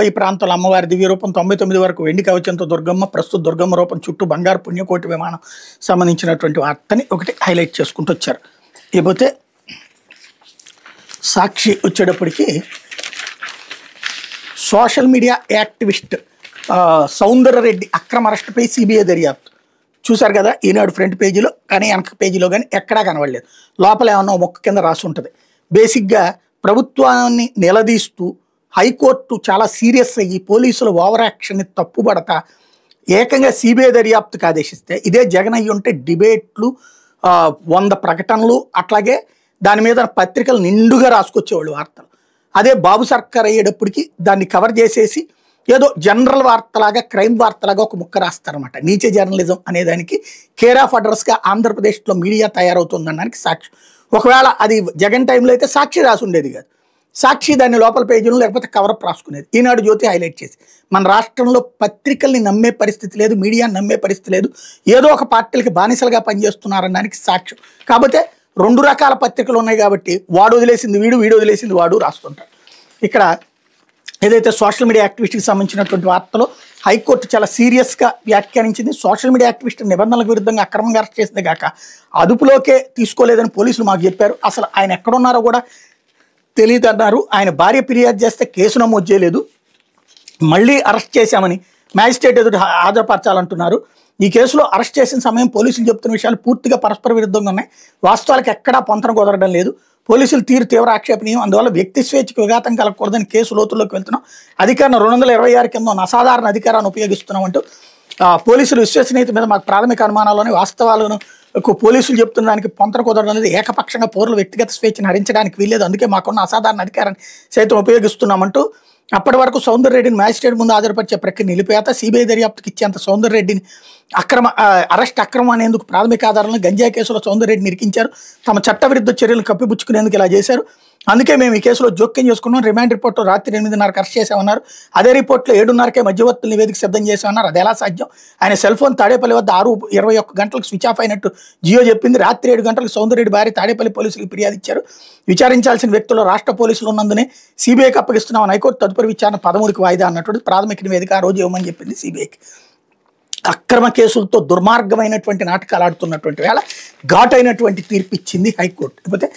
ఈ ప్రాంతంలో అమ్మవారి దివ్య రూపం 99 వరకు వెండి కవచంతో దుర్గమ్మ, ప్రస్తుత దుర్గమ్మ రూపం చుట్టూ బంగారు పుణ్యకోటి విమానం సంబంధించినటువంటి వార్తని ఒకటి హైలైట్ చేసుకుంటూ వచ్చారు. ఇకపోతే సాక్షి వచ్చేటప్పటికి సోషల్ మీడియా యాక్టివిస్ట్ సౌందర్యరెడ్డి అక్రమ అరెస్టుపై సిబిఐ దర్యాప్తు చూశారు కదా ఈనాడు ఫ్రంట్ పేజీలో, కానీ వెనక పేజీలో కానీ ఎక్కడా కనబడలేదు. లోపల ఏమన్నా మొక్క కింద రాసి ఉంటుంది. బేసిక్గా ప్రభుత్వాన్ని నిలదీస్తూ హైకోర్టు చాలా సీరియస్ అయ్యి పోలీసుల ఓవర్ యాక్షన్ని తప్పుబడతా ఏకంగా సిబిఐ దర్యాప్తుకు ఆదేశిస్తే, ఇదే జగన్ అయ్యి ఉంటే డిబేట్లు 100 ప్రకటనలు అట్లాగే దాని మీద పత్రికలు నిండుగా రాసుకొచ్చేవాళ్ళు వార్తలు. అదే బాబు సర్కార్ అయ్యేటప్పటికి దాన్ని కవర్ చేసేసి ఏదో జనరల్ వార్తలాగా క్రైమ్ వార్తలాగా ఒక ముక్క రాస్తారనమాట. నీచే జర్నలిజం అనేదానికి కేర్ ఆఫ్ అడ్రస్గా ఆంధ్రప్రదేశ్లో మీడియా తయారవుతుందనడానికి సాక్షి. ఒకవేళ అది జగన్ టైంలో అయితే సాక్షి రాసి ఉండేది కాదు, సాక్షి దాన్ని లోపల పేజీలో లేకపోతే కవరప్ రాసుకునేది. ఈనాడు జ్యోతి హైలైట్ చేసి మన రాష్ట్రంలో పత్రికల్ని నమ్మే పరిస్థితి లేదు, మీడియాని నమ్మే పరిస్థితి లేదు, ఏదో ఒక పార్టీలకి బానిసలుగా పనిచేస్తున్నారనడానికి సాక్ష్యం. కాకపోతే 2 రకాల పత్రికలు ఉన్నాయి కాబట్టి వాడు వదిలేసింది వీడు, వీడు వదిలేసింది వాడు రాస్తుంటారు. ఇక్కడ ఏదైతే సోషల్ మీడియా యాక్టివిస్ట్కి సంబంధించినటువంటి వార్తలో హైకోర్టు చాలా సీరియస్గా వ్యాఖ్యానించింది. సోషల్ మీడియా యాక్టివిస్ట్ నిబంధనలకు విరుద్ధంగా అక్రమంగా అరెస్ట్ చేసింది కాక అదుపులోకే తీసుకోలేదని పోలీసులు మాకు చెప్పారు. అసలు ఆయన ఎక్కడున్నారో కూడా తెలియదు అన్నారు. ఆయన భార్య ఫిర్యాదు చేస్తే కేసు నమోదు చేయలేదు, మళ్ళీ అరెస్ట్ చేశామని మ్యాజిస్ట్రేట్ ఎదుట హాజరుపరచాలంటున్నారు. ఈ కేసులో అరెస్ట్ చేసిన సమయం పోలీసులు చెప్తున్న విషయాలు పూర్తిగా పరస్పర విరుద్ధంగా ఉన్నాయి, వాస్తవాలకు ఎక్కడా పొంతన కుదరడం లేదు, పోలీసులు తీరు తీవ్ర ఆక్షేపణీయం, అందువల్ల వ్యక్తి స్వేచ్ఛకు విఘాతం కలగకూడదని కేసు లోతుల్లోకి వెళ్తున్నాం, అధికారం 226 కింద ఉన్న అసాధారణ అధికారాన్ని ఉపయోగిస్తున్నాం అంటూ పోలీసులు విశ్వసనీయత మీద మాకు ప్రాథమిక అనుమానాలని వాస్తవాలను పోలీసులు చెప్తున్న దానికి పొంతన కుదరడం అనేది ఏకపక్షంగా పౌరుల వ్యక్తిగత స్వేచ్ఛను హరించడానికి వీల్లేదు, అందుకే మాకున్న అసాధారణ అధికారాన్ని సైతం ఉపయోగిస్తున్నామంటూ అప్పటి వరకు సౌందర్యరెడ్డిని మ్యాజిస్ట్రేట్ ముందు హాజరుపరిచే ప్రక్రియ నిలిపేత సిబిఐ దర్యాప్తుకి ఇచ్చేంత సౌందర్యరెడ్డిని అరెస్ట్ అక్రమం అనేందుకు ప్రాథమిక ఆధారాలను గంజాయి కేసులో సౌందర్యరెడ్డిని ఇరికించారు, తమ చట్టవిరుద్ధ చర్యలను కప్పిపుచ్చుకునేందుకు ఇలా చేశారు, అందుకే మేము ఈ కేసులో జోక్యం చేసుకున్నాం, రిమాండ్ రిపోర్టు రాత్రి 8:30కి అరెస్ట్ చేశామన్నారు, అదే రిపోర్ట్లో 7:30కే మధ్యవర్తుల నివేదిక సిద్ధం చేశామన్నారు. అది ఎలా సాధ్యం? ఆయన సెల్ ఫోన్ తాడేపల్లి వద్ద 6:21 గంటలకు స్విచ్ ఆఫ్ అయినట్టు జియో చెప్పింది, రాత్రి 7 గంటలకు సౌందర్యరెడ్డి భార్య తాడేపల్లి పోలీసులకు ఫిర్యాదు ఇచ్చారు, విచారించాల్సిన వ్యక్తులు రాష్ట్ర పోలీసులు ఉన్నందునే సిబిఐకి అప్పగిస్తున్నామని హైకోర్టు తదుపరి విచారణ 13కి వాయిదా అన్నటువంటి ప్రాథమిక నివేదిక ఆ రోజు ఇవ్వమని చెప్పింది సిబిఐకి. అక్రమ కేసులతో దుర్మార్గమైనటువంటి నాటకాలు ఆడుతున్నటువంటి వేళ ఘాటైనటువంటి తీర్పు ఇచ్చింది హైకోర్టు. లేకపోతే